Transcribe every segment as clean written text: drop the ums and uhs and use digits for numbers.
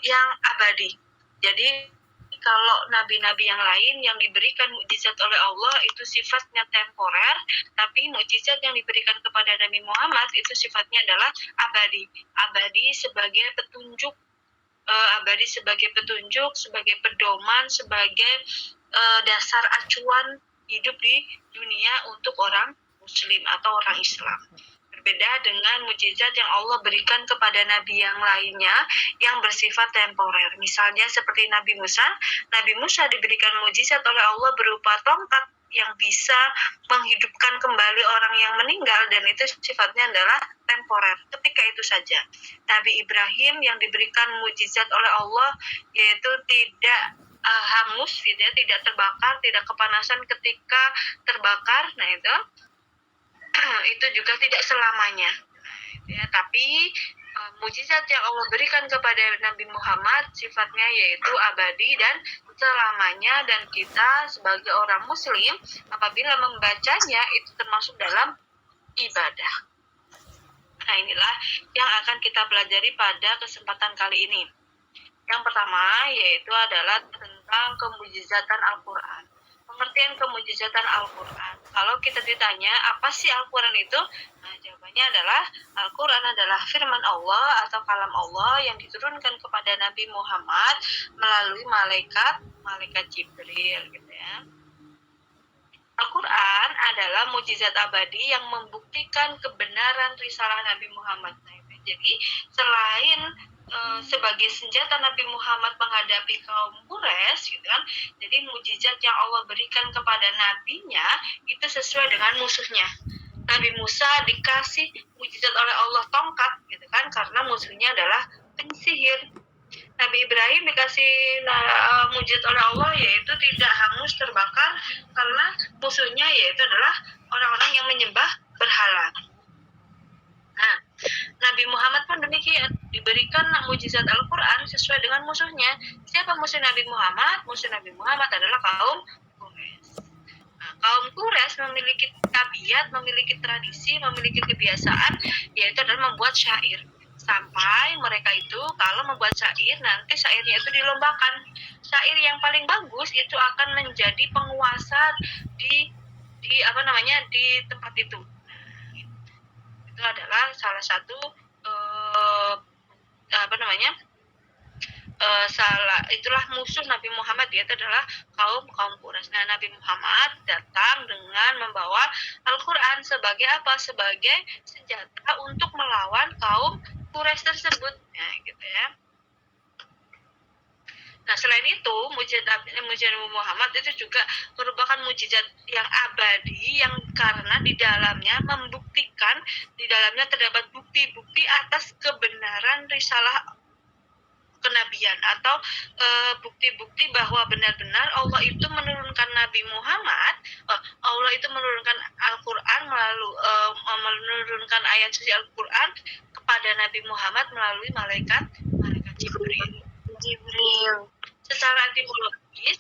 yang abadi. Jadi kalau nabi-nabi yang lain yang diberikan mukjizat oleh Allah itu sifatnya temporer, tapi mukjizat yang diberikan kepada Nabi Muhammad itu sifatnya adalah abadi. Abadi sebagai petunjuk, sebagai pedoman, sebagai dasar acuan hidup di dunia untuk orang Muslim atau orang Islam. Berbeda dengan mukjizat yang Allah berikan kepada nabi yang lainnya yang bersifat temporer. Misalnya seperti Nabi Musa diberikan mukjizat oleh Allah berupa tongkat yang bisa menghidupkan kembali orang yang meninggal, dan itu sifatnya adalah temporer, ketika itu saja. Nabi Ibrahim yang diberikan mukjizat oleh Allah yaitu tidak hangus, tidak terbakar, tidak kepanasan ketika terbakar. Nah itu juga tidak selamanya, ya. Tapi mukjizat yang Allah berikan kepada Nabi Muhammad sifatnya yaitu abadi dan selamanya, dan kita sebagai orang Muslim apabila membacanya itu termasuk dalam ibadah. Nah, inilah yang akan kita pelajari pada kesempatan kali ini. Yang pertama yaitu adalah tentang kemujizatan Al-Quran. Pengertian kemujizatan Al-Quran. Kalau kita ditanya apa sih Al-Quran itu? Nah, jawabannya adalah Al-Quran adalah firman Allah atau kalam Allah yang diturunkan kepada Nabi Muhammad melalui malaikat Jibril, gitu ya. Al-Quran adalah mukjizat abadi yang membuktikan kebenaran risalah Nabi Muhammad. Jadi selain sebagai senjata Nabi Muhammad menghadapi kaum Quraisy, gitu kan. Jadi mukjizat yang Allah berikan kepada nabinya itu sesuai dengan musuhnya. Nabi Musa dikasih mukjizat oleh Allah tongkat, gitu kan, karena musuhnya adalah penyihir. Nabi Ibrahim dikasih mukjizat oleh Allah yaitu tidak hangus terbakar karena musuhnya yaitu adalah orang-orang yang menyembah berhala. Nah, Nabi Muhammad pun demikian, diberikan mukjizat Al-Quran sesuai dengan musuhnya. Siapa musuh Nabi Muhammad? Musuh Nabi Muhammad adalah kaum Quraisy. Nah, kaum Quraisy memiliki tabiat, memiliki tradisi, memiliki kebiasaan, yaitu adalah membuat syair. Sampai mereka itu kalau membuat syair, nanti syairnya itu dilombakan. Syair yang paling bagus itu akan menjadi penguasa di tempat itu. Itu adalah salah satu itulah musuh Nabi Muhammad, yaitu adalah kaum Quraisy. Nah, Nabi Muhammad datang dengan membawa Al-Quran sebagai apa? Sebagai senjata untuk melawan kaum Quraisy tersebut. Nah, gitu ya. Nah, selain itu, mukjizat Nabi Muhammad itu juga merupakan mukjizat yang abadi, yang karena di dalamnya terdapat bukti-bukti atas kebenaran risalah kenabian, atau bukti-bukti bahwa benar-benar Allah itu menurunkan Nabi Muhammad, Allah itu menurunkan Al-Quran menurunkan ayat suci Al-Quran kepada Nabi Muhammad melalui malaikat Jibril. Secara etimologis,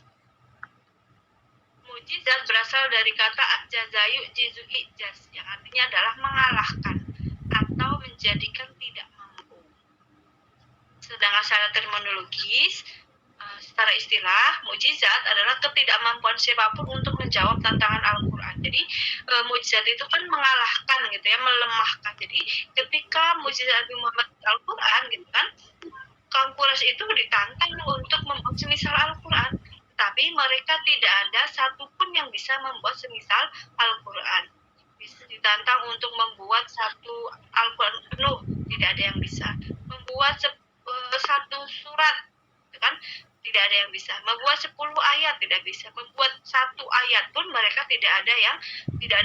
mukjizat berasal dari kata jazayu jizu ijaz, yang artinya adalah mengalahkan atau menjadikan tidak mampu. Sedangkan secara terminologis, secara istilah, mukjizat adalah ketidakmampuan siapapun untuk menjawab tantangan Al-Quran. Jadi mukjizat itu kan mengalahkan, gitu ya, melemahkan. Jadi ketika mukjizat Nabi Muhammad Al-Quran, gitu kan, kaum Quraisy itu ditantang untuk membuat semisal Al-Quran, tapi mereka tidak ada satupun yang bisa membuat semisal Al-Quran. Bisa ditantang untuk membuat satu Al-Quran penuh, tidak ada yang bisa. Membuat satu surat, kan, tidak ada yang bisa. Membuat 10 ayat tidak bisa. Membuat satu ayat pun mereka tidak ada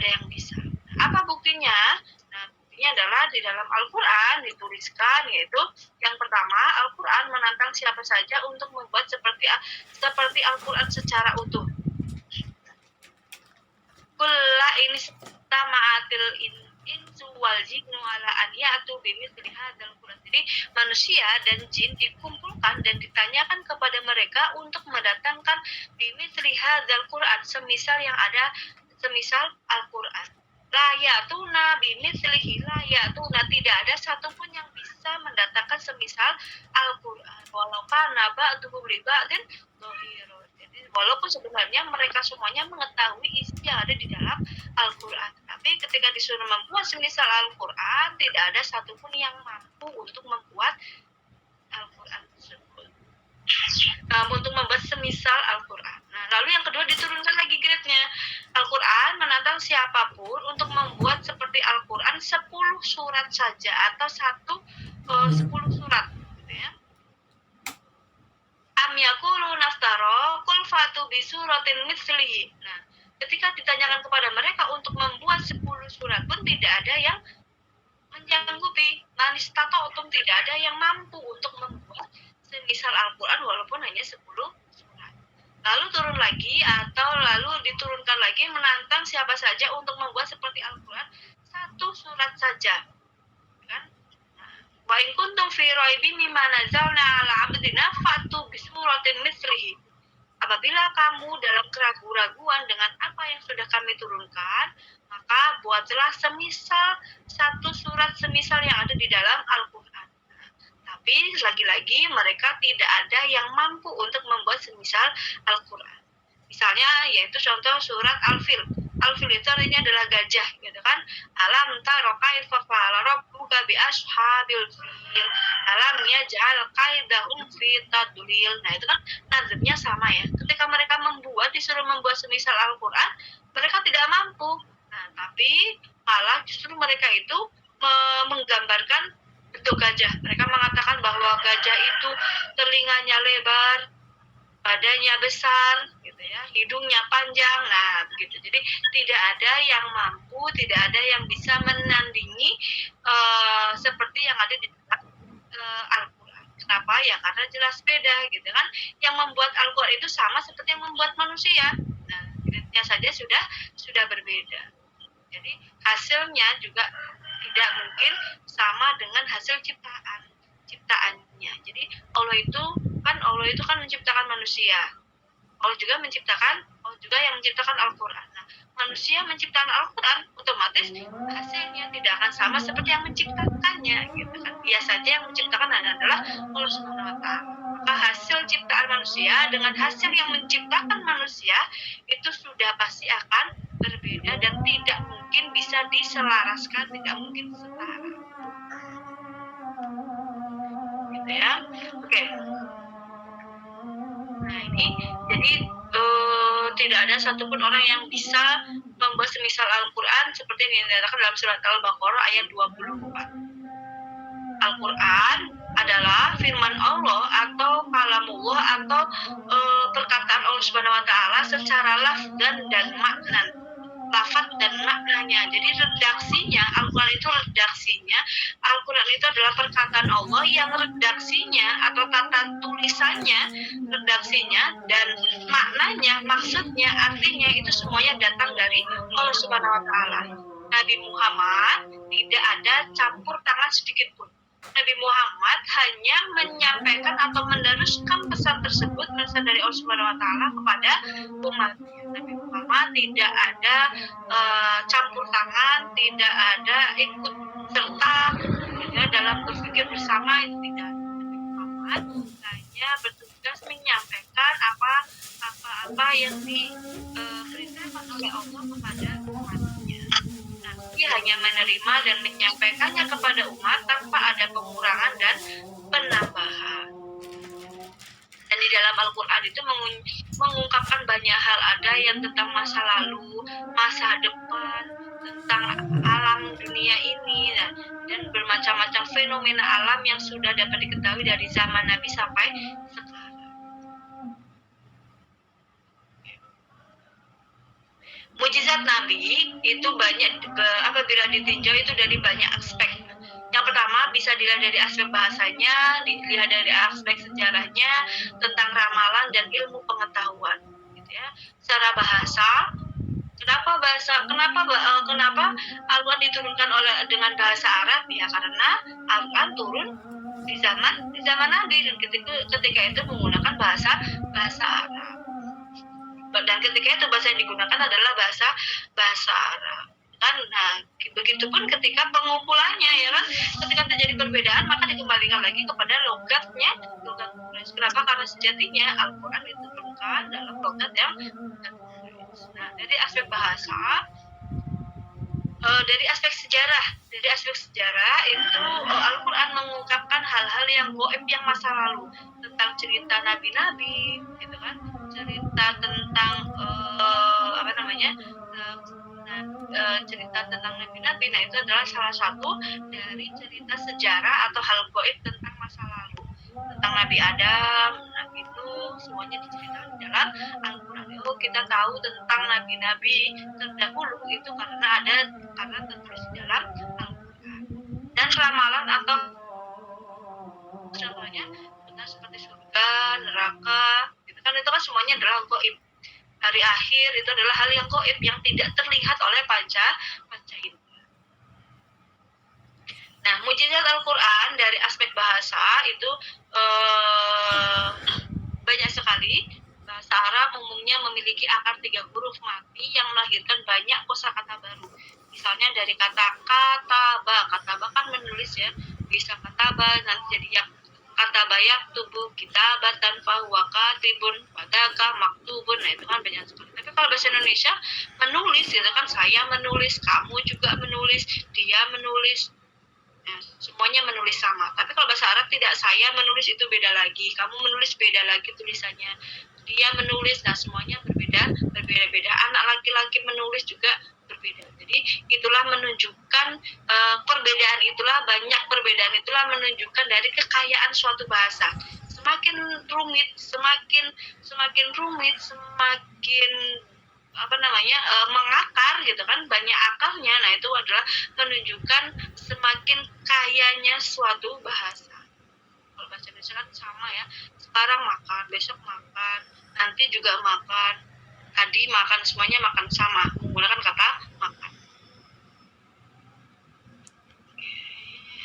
yang bisa. Apa buktinya? Nah, buktinya adalah di dalam Al-Quran dituliskan, yaitu yang pertama, Al-Quran menantang siapa saja untuk membuat seperti Al-Quran secara utuh. Kulla ini tama'atil insu wal jinnu ala an ya'tu bimithli hadzal Quran. Jadi manusia dan jin dikumpulkan dan ditanyakan kepada mereka untuk mendatangkan bimithli hadzal Quran, semisal Al-Quran. La ya'tuna bimitslihi la ya'tuna, tidak ada satupun yang bisa mendatangkan semisal Al-Qur'an. Walau kana ba'duhum li ba'din dhahirun. Jadi walaupun sebenarnya mereka semuanya mengetahui isi yang ada di dalam Al-Qur'an, tapi ketika disuruh membuat semisal Al-Qur'an, tidak ada satupun yang mampu untuk membuat Al-Qur'an tersebut. Untuk membuat semisal Al-Qur'an. Nah, lalu yang kedua diturunkan lagi grade-nya. Al-Qur'an menantang siapapun untuk membuat seperti Al-Qur'an 10 surat saja atau 10 surat gitu ya. Am yaqulu naftara qul fatu bi suratin mitslihi. Nah, ketika ditanyakan kepada mereka untuk membuat 10 surat pun tidak ada yang menyanggupi. Manistatotum, tidak ada yang mampu untuk membuat semisal Al-Qur'an walaupun hanya 10 surat. Lalu turun lagi atau lalu diturunkan lagi menantang siapa saja untuk membuat seperti Al-Qur'an 1 surat saja. Kan? Wa in kuntum fi raibin mimma nazzalna 'ala 'abdina fatu bi suratin mitslihi. Apabila kamu dalam keraguan-raguan dengan apa yang sudah kami turunkan, maka buatlah semisal 1 surat semisal yang ada di dalam Al-Qur'an. Tapi lagi-lagi mereka tidak ada yang mampu untuk membuat semisal Al-Qur'an. Misalnya yaitu contoh surat Al-Fil. Al-Fil itu artinya adalah gajah gitu kan. Alam tara kaifa fa'ala rabbuka bi ashabil fil. Alam yaj'al kaidahum fi tadlil. Nah, itu kan nazmnya sama ya. Ketika mereka disuruh membuat semisal Al-Qur'an, mereka tidak mampu. Nah, tapi malah justru mereka itu menggambarkan bentuk gajah. Mereka mengatakan bahwa gajah itu telinganya lebar, badannya besar, gitu ya, hidungnya panjang. Nah, begitu. Jadi tidak ada yang mampu, tidak ada yang bisa menandingi seperti yang ada di dalam Al-Qur'an. Kenapa? Ya karena jelas beda, gitu kan. Yang membuat Al-Qur'an itu sama seperti yang membuat manusia. Nah, grade-nya saja sudah berbeda. Jadi hasilnya juga tidak mungkin sama dengan hasil ciptaannya. Jadi Allah itu kan menciptakan manusia. Allah juga yang menciptakan Al-Qur'an. Nah, manusia menciptakan Al-Qur'an, otomatis hasilnya tidak akan sama seperti yang menciptakannya, gitu kan. Biasanya yang menciptakan adalah Allah Subhanahu wa taala. Maka hasil ciptaan manusia dengan hasil yang menciptakan manusia itu sudah pasti akan berbeda dan tidak mungkin bisa diselaraskan, tidak mungkin setara. Gitu ya. Oke. Nah, ini jadi tidak ada satupun orang yang bisa membuat semisal Al-Qur'an seperti yang dinyatakan dalam surat Al-Baqarah ayat 24. Al-Qur'an adalah firman Allah atau kalamullah atau perkataan Allah Subhanahu wa taala secara lafaz dan maknanya. Jadi redaksinya, Al-Qur'an itu redaksinya. Al-Qur'an itu adalah perkataan Allah yang redaksinya atau tata tulisannya, redaksinya dan maknanya, maksudnya, artinya itu semuanya datang dari Allah Subhanahu wa taala. Nabi Muhammad tidak ada campur tangan sedikit pun. Nabi Muhammad hanya menyampaikan atau meneruskan pesan tersebut, pesan dari Allah Subhanahu wa taala kepada umatnya. Nabi Muhammad tidak ada campur tangan, tidak ada ikut serta dalam berpikir bersama, itu tidak. Nabi Muhammad hanya bertugas menyampaikan apa yang diperintahkan oleh Allah kepada umatnya. Dia hanya menerima dan menyampaikannya kepada umat tanpa ada pengurangan dan penambahan. Dan di dalam Al-Qur'an itu mengungkapkan banyak hal, ada yang tentang masa lalu, masa depan, tentang alam dunia ini, dan bermacam-macam fenomena alam yang sudah dapat diketahui dari zaman Nabi sampai sekarang. Mujizat Nabi itu banyak, apabila ditinjau itu dari banyak aspek. Yang pertama bisa dilihat dari aspek bahasanya, dilihat dari aspek sejarahnya, tentang ramalan dan ilmu pengetahuan, gitu ya. Secara bahasa, kenapa Al-Qur'an diturunkan dengan bahasa Arab? Ya karena Al-Qur'an turun di zaman Nabi, dan ketika itu menggunakan bahasa Arab. Dan ketika itu bahasa yang digunakan adalah bahasa Arab. kan. Nah, begitupun ketika pengumpulannya ya kan, ketika terjadi perbedaan maka dikembalikan lagi kepada logatnya, logat tulis. Kenapa? Karena sejatinya Al-Quran diturunkan dalam logat yang tulis. Nah, dari aspek bahasa, dari aspek sejarah itu Al-Quran mengungkapkan hal-hal yang goib yang masa lalu, tentang cerita nabi-nabi gitu kan, cerita tentang cerita tentang nabi-nabi. Nah, itu adalah salah satu dari cerita sejarah atau hal goib tentang masa lalu, tentang Nabi Adam, Nabi Nuh, semuanya diceritakan di dalam Al-Quran. Itu kita tahu tentang nabi-nabi terdahulu itu karena tertulis di dalam Al-Quran. Dan ramalan atau contohnya tentang seperti surga, neraka, gitu kan, itu kan semuanya adalah goib. Hari akhir itu adalah hal yang goib yang tidak terlihat oleh panca indera. Nah, mukjizat Al-Quran dari aspek bahasa itu banyak sekali. Bahasa Arab umumnya memiliki akar 3 huruf mati yang melahirkan banyak kosakata baru. Misalnya dari kata kataba kan menulis ya, bisa kataba nanti jadi yang kata bayak tubuh kitabatan fahuwa katibun padaka maktubun. Nah, itu kan banyak sekali. Tapi kalau bahasa Indonesia menulis gitu kan, saya menulis, kamu juga menulis, dia menulis, ya, semuanya menulis sama. Tapi kalau bahasa Arab tidak, saya menulis itu beda lagi, kamu menulis beda lagi tulisannya, dia menulis, nah semuanya berbeda-beda. Anak laki-laki menulis juga berbeda. Jadi itulah menunjukkan banyak perbedaan itulah menunjukkan dari kekayaan suatu bahasa. Semakin rumit, semakin mengakar gitu kan, banyak akarnya. Nah, itu adalah menunjukkan semakin kayanya suatu bahasa. Kalau bahasa Indonesia kan sama ya, sekarang makan, besok makan, nanti juga makan, tadi makan, semuanya makan sama, menggunakan kata makan.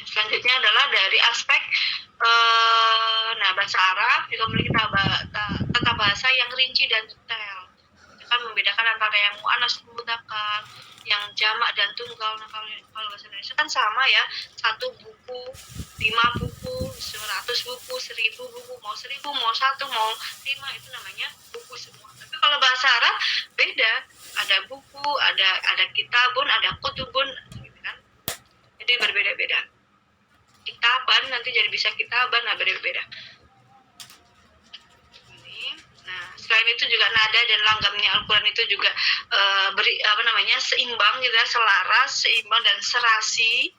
Selanjutnya adalah dari aspek bahasa Arab juga memiliki tata bahasa yang rinci dan detail. Itu kan membedakan antara yang mu'annas mudzakkar, yang jamak dan tunggal. Nah, kalau bahasa Indonesia kan sama ya, 1 buku, 5 buku, 100 buku, 1000 buku, mau 1000, mau 1, mau 5, itu namanya buku semua. Tapi kalau bahasa Arab beda, ada buku, ada kitabun, ada kutubun gitu kan. Jadi berbeda-beda. Kitaban nanti jadi bisa kitaban, nah berbeda-beda. Nah, selain itu juga nada dan langgamnya Al-Quran itu juga seimbang gitu ya, selaras, seimbang dan serasi,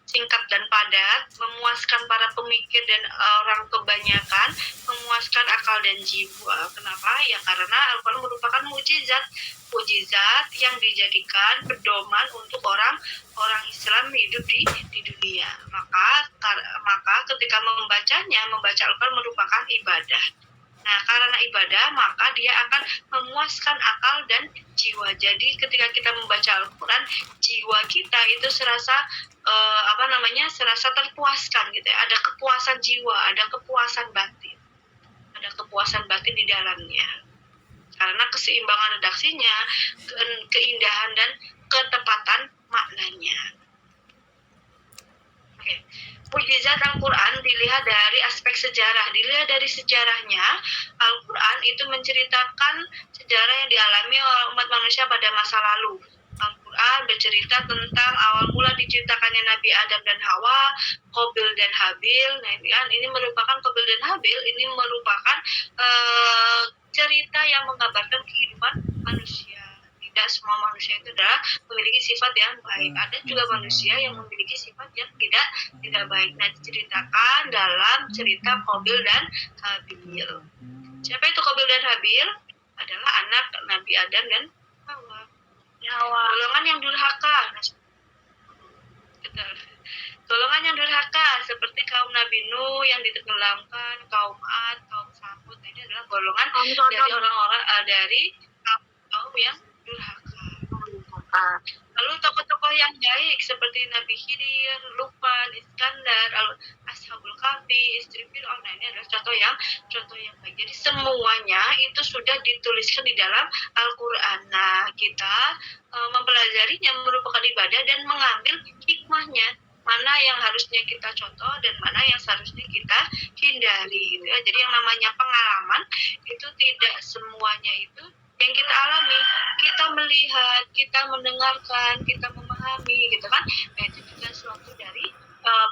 singkat dan padat, memuaskan para pemikir dan orang kebanyakan, memuaskan akal dan jiwa. Kenapa? Ya karena Al-Quran merupakan mukjizat yang dijadikan pedoman untuk orang Islam hidup di dunia. Maka ketika membaca Al-Quran merupakan ibadah. Nah, karena ibadah maka dia akan memuaskan akal dan jiwa. Jadi ketika kita membaca Al-Quran, jiwa kita itu serasa terpuaskan gitu ya. Ada kepuasan jiwa, ada kepuasan batin di dalamnya. Karena keseimbangan redaksinya, keindahan dan ketepatan maknanya. Oke. Mukjizat Al-Quran dilihat dari aspek sejarah. Dilihat dari sejarahnya, Al-Quran itu menceritakan sejarah yang dialami oleh umat manusia pada masa lalu. Al-Quran bercerita tentang awal mula diciptakannya Nabi Adam dan Hawa, Qabil dan Habil. Nah, ini merupakan Qabil dan Habil, ini merupakan cerita yang menggambarkan kehidupan manusia. Tidak semua manusia itu adalah memiliki sifat yang baik. Ada juga manusia yang memiliki sifat yang tidak baik. Nah, diceritakan dalam cerita Qabil dan Habil. Siapa itu Qabil dan Habil? Adalah anak Nabi Adam dan Hawa. Golongan yang durhaka. Golongan yang durhaka seperti kaum Nabi Nuh yang ditenggelamkan, kaum Ad, kaum Samud. Ini adalah golongan dari orang-orang dari kaum yang durhaka. Lalu tokoh-tokoh yang baik seperti Nabi Khidir, Luqman, Iskandar, Ashabul Kahfi, istri Fir'aun. Nah, ini adalah contoh yang baik. Jadi semuanya itu sudah dituliskan di dalam Al-Qur'an. Nah, kita mempelajarinya merupakan ibadah dan mengambil hikmahnya. Mana yang harusnya kita contoh dan mana yang seharusnya kita hindari gitu ya. Jadi yang namanya pengalaman itu tidak semuanya itu yang kita alami, kita melihat, kita mendengarkan, kita memahami gitu kan. Nah, itu juga suatu dari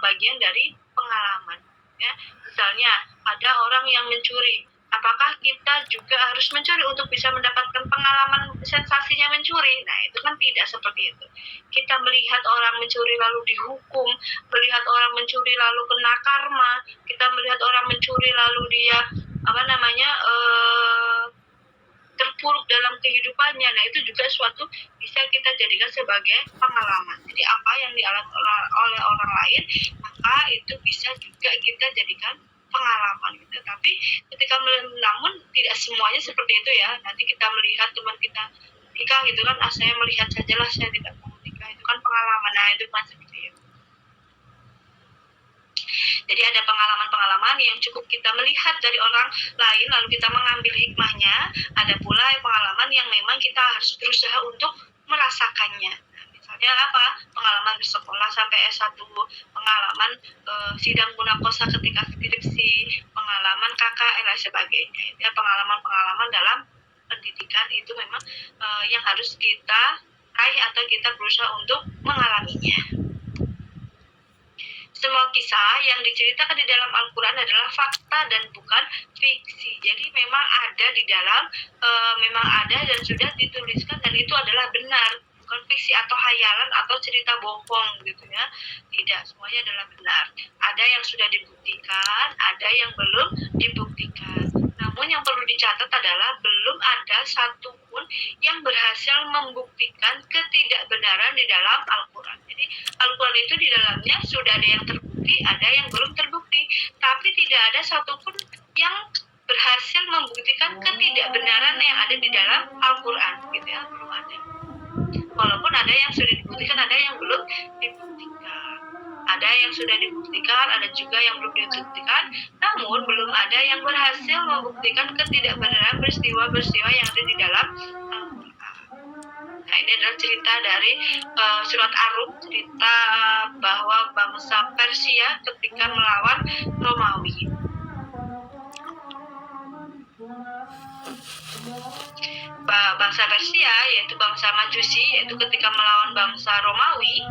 bagian dari pengalaman ya. Misalnya ada orang yang mencuri, apakah kita juga harus mencuri untuk bisa mendapatkan pengalaman sensasinya mencuri? Nah, itu kan tidak seperti itu. Kita melihat orang mencuri lalu dihukum, melihat orang mencuri lalu kena karma, kita melihat orang mencuri lalu dia terpuruk dalam kehidupannya. Nah, itu juga suatu bisa kita jadikan sebagai pengalaman. Jadi apa yang dialami oleh orang lain, maka itu bisa juga kita jadikan pengalaman gitu. Tapi namun tidak semuanya seperti itu ya. Nanti kita melihat teman kita nikah gitu kan, saya melihat sajalah, saya tidak mau nikah, itu kan pengalaman. Nah, itu kan seperti itu. Jadi ada pengalaman-pengalaman yang cukup kita melihat dari orang lain lalu kita mengambil hikmahnya. Ada pula pengalaman yang memang kita harus berusaha untuk merasakannya. Misalnya apa? Pengalaman bersekolah sampai S1, pengalaman sidang munakosa ketika skripsi, pengalaman KKN dan sebagainya. Ya, pengalaman-pengalaman dalam pendidikan itu memang yang harus kita raih atau kita berusaha untuk mengalaminya. Semua kisah yang diceritakan di dalam Al-Quran adalah fakta dan bukan fiksi. Jadi memang ada di dalam, memang ada dan sudah dituliskan dan itu adalah benar. Bukan fiksi atau hayalan atau cerita bohong gitu ya. Tidak, semuanya adalah benar. Ada yang sudah dibuktikan, ada yang belum dibuktikan. Namun yang perlu dicatat adalah belum ada satupun yang berhasil membuktikan ketidakbenaran di dalam Al-Quran. Jadi Al-Quran itu di dalamnya sudah ada yang terbukti, ada yang belum terbukti. Tapi tidak ada satupun yang berhasil membuktikan ketidakbenaran yang ada di dalam Al-Quran. Gitu ya, belum ada. Walaupun ada yang sudah dibuktikan, ada yang belum dibuktikan. Ada yang sudah dibuktikan, ada juga yang belum dibuktikan, namun belum ada yang berhasil membuktikan ketidakbenaran peristiwa-peristiwa yang ada di dalam Al-Quran. Nah, ini adalah cerita dari surat Ar-Rum, cerita bahwa bangsa Persia ketika melawan Romawi. Bangsa Persia, yaitu bangsa Majusi, yaitu ketika melawan bangsa Romawi,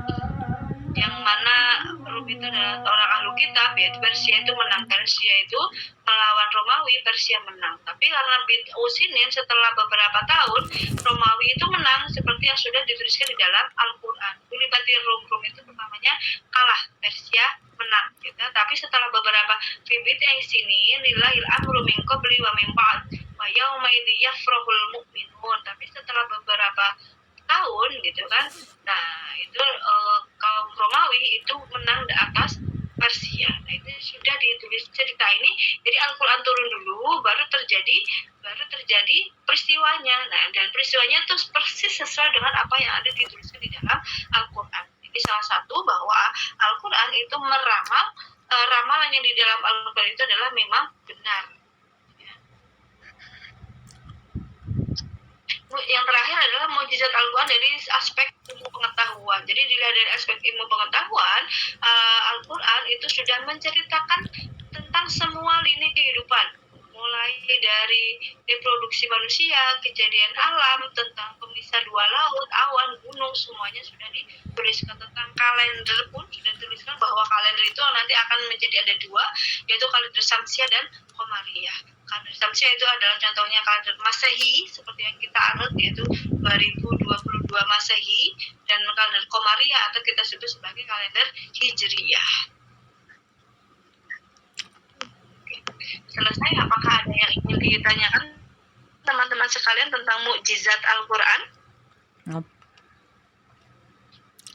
yang mana Rum itu adalah orang ahlu kitab, yaitu Persia itu menang. Persia itu melawan Romawi, Persia menang. Tapi karena bid'u sinin, setelah beberapa tahun Romawi itu menang seperti yang sudah dituliskan di dalam Al-Quran. Kulibati Rum itu pertamanya kalah, Persia menang gitu. Tapi setelah beberapa bid'u sinin, lillahil amru min qabli wa min ba'd wa yauma idzi yafrahul mu'minun. Tapi setelah beberapa tahun gitu kan, nah itu kaum Romawi itu menang di atas Persia. Nah, itu sudah ditulis cerita ini. Jadi Al-Quran turun dulu, baru terjadi peristiwanya. Nah, dan peristiwanya itu persis sesuai dengan apa yang ada dituliskan di dalam Al-Quran. Jadi salah satu bahwa Al-Quran itu meramal, ramalan yang di dalam Al-Quran itu adalah memang benar. Yang terakhir adalah mukjizat Al-Quran dari aspek ilmu pengetahuan. Jadi dilihat dari aspek ilmu pengetahuan, Al-Quran itu sudah menceritakan tentang semua lini kehidupan, mulai dari reproduksi manusia, kejadian alam, tentang pemisah dua laut, awan, gunung, semuanya sudah dituliskan. Tentang kalender pun sudah dituliskan bahwa kalender itu nanti akan menjadi ada dua, yaitu kalender Syamsiah dan Qamariyah. Kalender Syamsiah itu adalah contohnya kalender Masehi seperti yang kita anut, yaitu 2022 Masehi, dan kalender Qamariyah atau kita sebut sebagai kalender Hijriyah. Selesai. Apakah ada yang ingin ditanyakan teman-teman sekalian tentang mukjizat Al-Quran?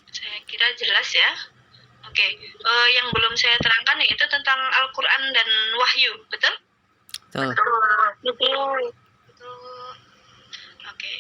Saya kira jelas ya. Oke, yang belum saya terangkan yaitu tentang Al-Quran dan wahyu, betul? Betul. Oke.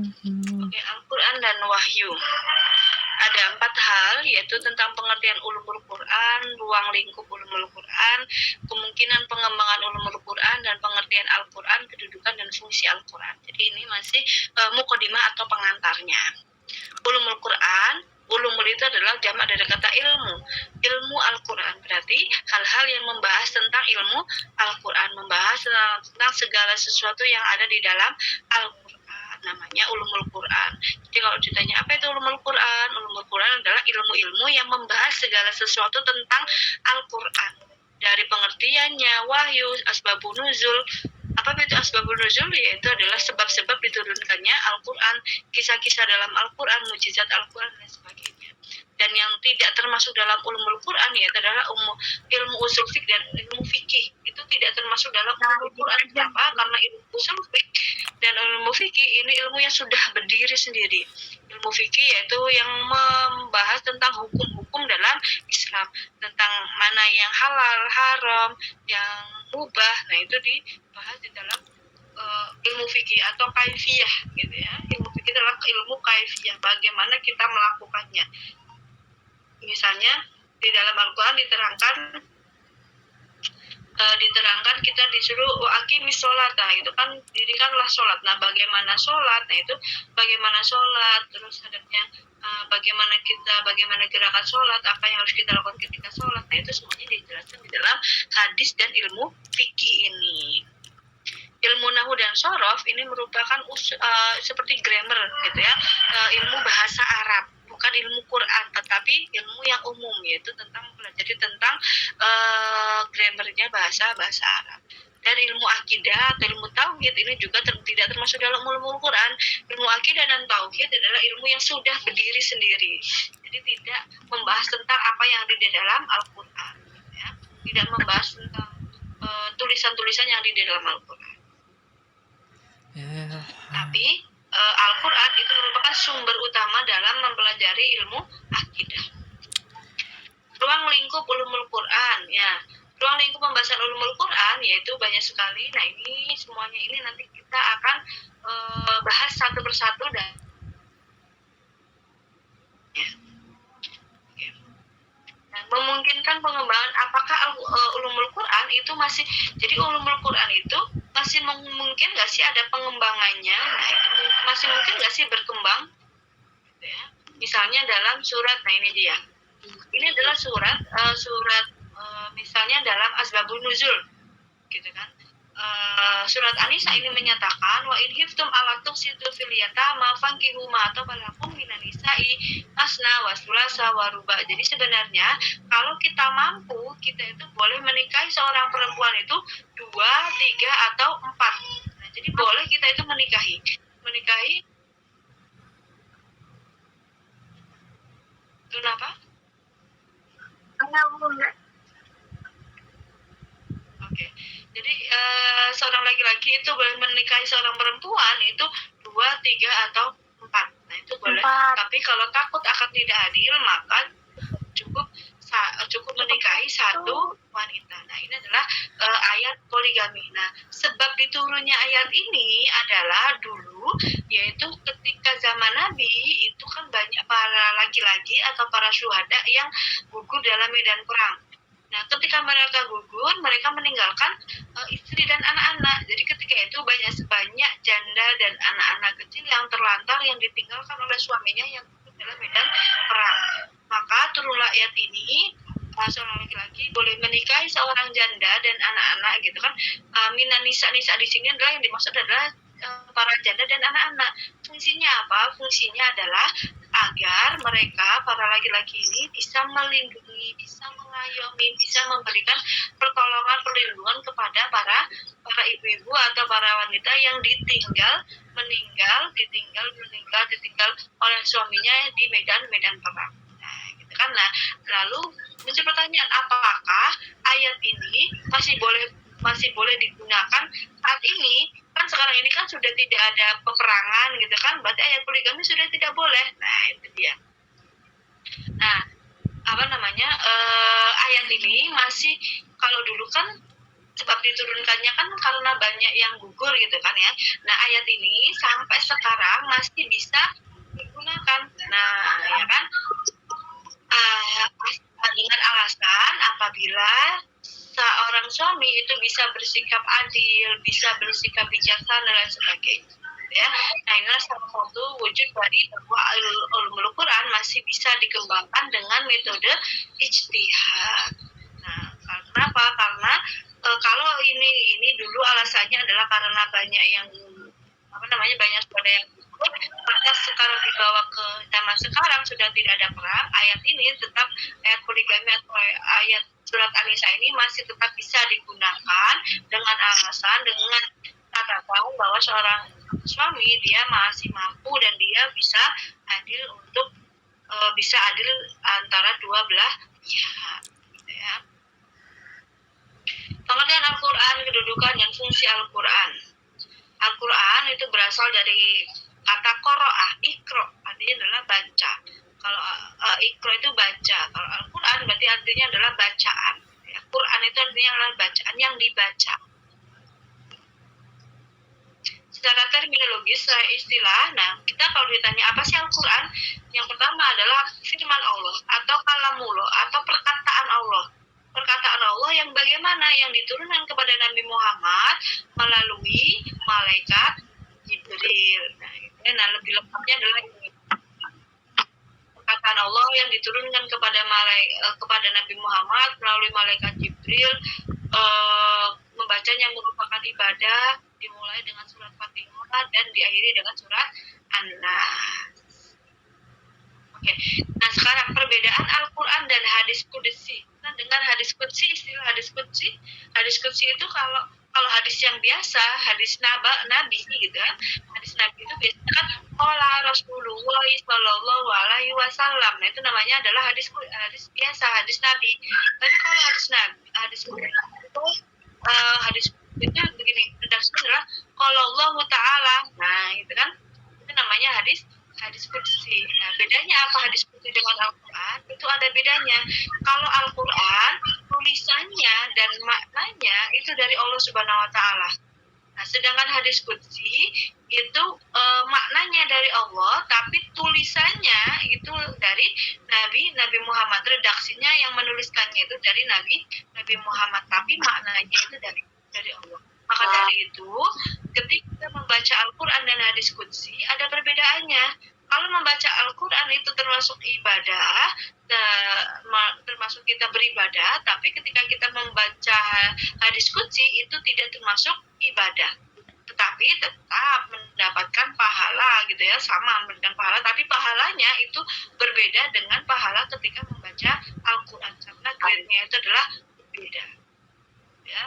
Oke, Al-Quran dan Wahyu. Ada 4 hal, yaitu tentang pengertian ulumul Quran, ruang lingkup ulumul Quran, kemungkinan pengembangan ulumul Quran, dan pengertian Al-Quran, kedudukan dan fungsi Al-Quran. Jadi ini masih mukadimah atau pengantarnya. Ulumul Quran, ulumul itu adalah jamak dari kata ilmu. Ilmu Al-Quran berarti hal-hal yang membahas tentang ilmu Al-Quran, membahas tentang segala sesuatu yang ada di dalam Al-Quran, namanya ulumul Quran. Jadi kalau ditanya apa itu ulumul Quran? Ulumul Quran adalah ilmu-ilmu yang membahas segala sesuatu tentang Al-Quran. Dari pengertiannya, wahyu, asbabun nuzul. Apa itu asbabun nuzul? Yaitu adalah sebab-sebab diturunkannya Al-Quran, kisah-kisah dalam Al-Quran, mujizat Al-Quran, dan sebagainya. Dan yang tidak termasuk dalam ulumul Quran yaitu adalah ilmu usul fiqh dan ilmu fikih. Itu tidak termasuk dalam ulumul Quran. Kenapa? Karena ilmu usul fiqh dan ilmu fikih ini ilmu yang sudah berdiri sendiri. Ilmu fikih yaitu yang membahas tentang hukum-hukum dalam Islam, tentang mana yang halal, haram, yang mubah. Nah, itu dibahas di dalam ilmu fikih atau kaifiyah gitu ya. Ilmu fikih adalah ilmu kaifiyah, bagaimana kita melakukannya. Misalnya di dalam Al-Quran diterangkan kita disuruh aqimis sholat, nah itu kan dirikanlah sholat. Nah bagaimana sholat? Nah itu bagaimana sholat, terus adanya bagaimana gerakan sholat, apa yang harus kita lakukan ketika sholat. Nah itu semuanya dijelaskan di dalam hadis dan ilmu fikih ini. Ilmu nahu dan sorof ini merupakan seperti grammar gitu ya, ilmu bahasa Arab, bukan ilmu Quran, tetapi ilmu yang umum, yaitu tentang mempelajari tentang grammarnya bahasa Arab. Dan ilmu akidah atau ilmu tauhid ini juga tidak termasuk dalam ilmu Quran. Ilmu akidah dan tauhid adalah ilmu yang sudah berdiri sendiri, jadi tidak membahas tentang apa yang ada di dalam Al-Quran ya. Tidak membahas tentang tulisan-tulisan yang ada di dalam Al-Quran. Tapi Al-Quran itu merupakan sumber utama dalam mempelajari ilmu akidah. Ruang lingkup ulumul Quran ya. Ruang lingkup pembahasan ulumul Quran yaitu banyak sekali. Nah ini semuanya ini nanti kita akan bahas satu persatu dan memungkinkan pengembangan apakah ulumul Quran itu masih, jadi ulumul Quran itu masih mungkin nggak sih ada pengembangannya. Nah itu masih mungkin nggak sih berkembang gitu ya. Misalnya dalam surat, nah ini dia, ini adalah surat misalnya dalam asbabun nuzul gitu kan. Surat An-Nisa ini menyatakan wa in hiftum ala tuqsitu fil yatama fankihu ma tabalakum minan nisa'i asna wa sulasa wa ruba. Jadi sebenarnya kalau kita mampu, kita itu boleh menikahi seorang perempuan itu 2, 3 atau 4. Nah, jadi boleh kita itu menikahi kenapa? Oke. Jadi seorang laki-laki itu boleh menikahi seorang perempuan itu 2, 3 atau 4. Nah, itu boleh. 4. Tapi kalau takut akan tidak adil, maka cukup menikahi 1 wanita. Nah, ini adalah ayat poligami. Nah, sebab diturunnya ayat ini adalah dulu, yaitu ketika zaman Nabi itu kan banyak para laki-laki atau para syuhada yang gugur dalam medan perang. Nah, ketika mereka gugur, mereka meninggalkan istri dan anak-anak. Jadi ketika itu banyak janda dan anak-anak kecil yang terlantar, yang ditinggalkan oleh suaminya yang gugur dalam medan perang. Maka turunlah ayat ini, seorang laki-laki boleh menikahi seorang janda dan anak-anak gitu kan. Minan nisa di sini adalah yang dimaksud adalah para janda dan anak-anak. Fungsinya apa? Fungsinya adalah agar mereka para laki-laki ini bisa melindungi, bisa mengayomi, bisa memberikan pertolongan perlindungan kepada para ibu-ibu atau para wanita yang ditinggal oleh suaminya di medan perang. Nah, gitu kan. Nah, lalu muncul pertanyaan, apakah ayat ini masih boleh digunakan saat ini? Kan sekarang ini kan sudah tidak ada peperangan gitu kan, berarti ayat poligami sudah tidak boleh. Nah, itu dia. Nah, ayat ini masih, kalau dulu kan sebab diturunkannya kan karena banyak yang gugur gitu kan ya. Nah, ayat ini sampai sekarang masih bisa digunakan. Nah, ya kan, dengan alasan apabila seorang suami itu bisa bersikap adil, bisa bersikap bijaksana dan sebagainya. Ya, nah inilah salah satu wujud dari bahwa ulumul Quran masih bisa dikembangkan dengan metode ijtihad. Nah, kenapa? Karena kalau ini dulu alasannya adalah karena banyak yang banyak pada yang gugur, maka sekarang dibawa ke zaman sekarang sudah tidak ada perang, ayat ini tetap, ayat poligami atau ayat surat An-Nisa ini masih tetap bisa digunakan dengan alasan, dengan catatan bahwa seorang suami dia masih mampu dan dia bisa adil untuk bisa adil antara dua belah pihak, gitu ya. Pengertian Al-Quran, kedudukan dan fungsi Al-Quran. Al-Quran itu berasal dari kata qoro'ah, ikro, artinya adalah baca. Kalau ikro itu baca, kalau Al-Quran berarti artinya adalah bacaan. Ya, Quran itu artinya adalah bacaan yang dibaca. Secara terminologis, secara istilah, nah kita kalau ditanya apa sih Al-Quran, yang pertama adalah firman Allah atau kalamullah atau perkataan Allah. Perkataan Allah yang bagaimana, yang diturunkan kepada Nabi Muhammad melalui malaikat Jibril. Nah, lebih lengkapnya adalah ini. Perkataan Allah yang diturunkan kepada Nabi Muhammad melalui malaikat Jibril, membacanya merupakan ibadah, dimulai dengan surat Fatihah dan diakhiri dengan surat An-Nas. Oke. Nah, sekarang perbedaan Al-Quran dan hadis qudsi. Nah, dengan hadis qudsi, istilah hadis qudsi itu kalau hadis yang biasa, hadis nabi gitu kan. Hadis nabi itu biasanya kan qala Rasulullah sallallahu alaihi wasallam. Nah, itu namanya adalah hadis biasa, hadis nabi. Tapi kalau hadis itu begini, redaksinya adalah qala Allah Ta'ala. Nah, itu kan, itu namanya hadis qudsi. Nah, bedanya apa hadis qudsi dengan Al-Quran? Itu ada bedanya. Kalau Al-Quran, tulisannya dan maknanya itu dari Allah Subhanahu wa Ta'ala. Nah, sedangkan hadis qudsi itu maknanya dari Allah, tapi tulisannya itu dari Nabi Muhammad. Redaksinya yang menuliskannya itu dari Nabi Muhammad, tapi maknanya itu dari Allah. Maka dari itu, ketika membaca Al-Quran dan hadis qudsi ada perbedaannya. Kalau membaca Al-Quran itu termasuk ibadah, termasuk kita beribadah, tapi ketika kita membaca hadis qudsi itu tidak termasuk ibadah, tetapi tetap mendapatkan pahala gitu ya, sama mendapatkan pahala, tapi pahalanya itu berbeda dengan pahala ketika membaca Al-Quran, karena grade-nya itu adalah berbeda ya.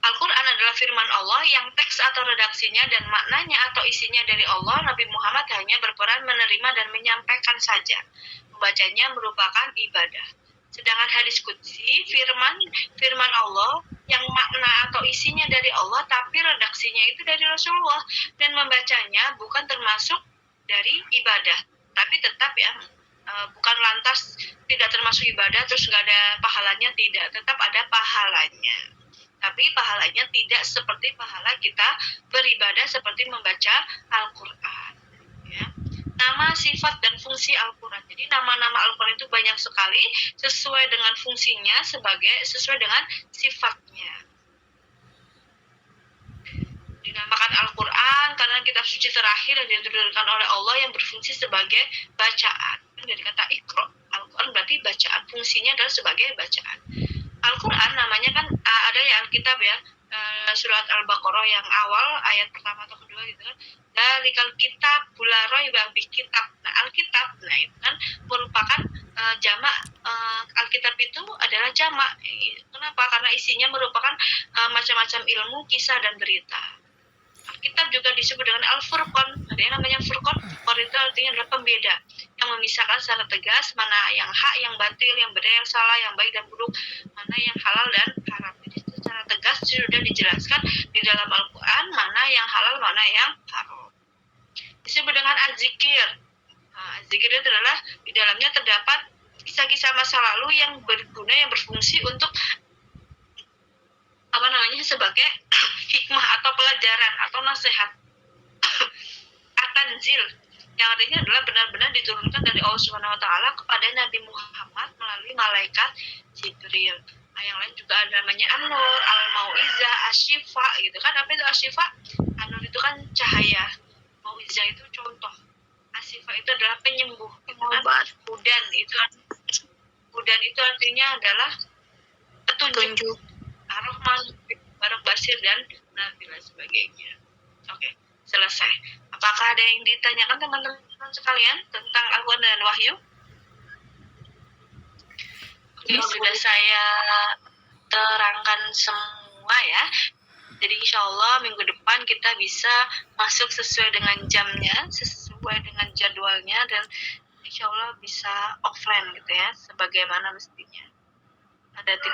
Al-Quran adalah firman Allah yang teks atau redaksinya dan maknanya atau isinya dari Allah. Nabi Muhammad hanya berperan menerima dan menyampaikan saja. Membacanya merupakan ibadah. Sedangkan hadis qudsi, firman Allah yang makna atau isinya dari Allah, tapi redaksinya itu dari Rasulullah. Dan membacanya bukan termasuk dari ibadah, tapi tetap ya, bukan lantas tidak termasuk ibadah terus nggak ada pahalanya, tidak, tetap ada pahalanya. Tapi pahalanya tidak seperti pahala kita beribadah seperti membaca Al-Quran. Ya. Nama, sifat, dan fungsi Al-Quran. Jadi nama-nama Al-Quran itu banyak sekali sesuai dengan fungsinya, sesuai dengan sifatnya. Dinamakan Al-Quran karena kitab suci terakhir yang diturunkan oleh Allah yang berfungsi sebagai bacaan. Dari kata Iqra, Al-Quran berarti bacaan, fungsinya adalah sebagai bacaan. Al-Quran namanya kan ada ya Alkitab ya, surat Al-Baqarah yang awal ayat pertama atau kedua gitu kan. Dalikal kitab la raiba fi kitab. Nah, Alkitab, nah itu kan merupakan jamak. Alkitab itu adalah jamak. Kenapa? Karena isinya merupakan macam-macam ilmu, kisah dan berita. Alkitab juga disebut dengan Al-Furqan. Ada yang namanya Furqan. Furqan itu artinya adalah pembeda yang memisahkan secara tegas mana yang hak, yang batil, yang benar, yang salah, yang baik dan buruk, mana yang halal dan haram. Jadi secara tegas sudah dijelaskan di dalam Al-Quran mana yang halal, mana yang haram. Disebut dengan Az-Zikir. Az-Zikir itu adalah di dalamnya terdapat kisah-kisah masa lalu yang berguna, yang berfungsi untuk sebagai hikmah atau pelajaran atau nasihat. At-Tanzil yang artinya adalah benar-benar diturunkan dari Allah Subhanahu wa taala kepada Nabi Muhammad melalui malaikat Jibril. Nah, yang lain juga ada namanya An-Nur, Al-Mau'izah, Asy-Syifa gitu kan. Apa itu Asy-Syifa? An-Nur itu kan cahaya. Mau'izah itu contoh. Asy-Syifa itu adalah penyembuh. Obat. Hudan itu artinya adalah petunjuk. Ar-Rahman, Barok Basir dan Nabi dan sebagainya. Oke, selesai. Apakah ada yang ditanyakan teman-teman sekalian tentang Al-Quran dan Wahyu? Oke, sudah saya terangkan semua ya. Jadi insya Allah minggu depan kita bisa masuk sesuai dengan jamnya, sesuai dengan jadwalnya, dan insya Allah bisa offline gitu ya, sebagaimana mestinya. Ada 31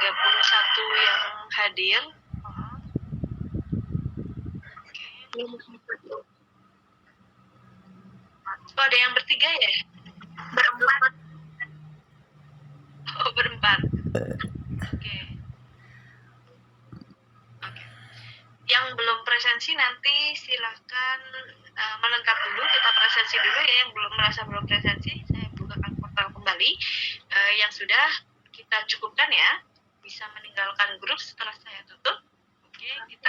yang hadir. Oh, ada yang bertiga ya? Berempat. Oh, berempat. Oke. Yang belum presensi nanti silakan menetap dulu, kita presensi dulu ya. Yang belum merasa belum presensi, saya bukakan portal kembali. Yang sudah kita cukupkan ya, bisa meninggalkan grup setelah saya tutup. Oke, kita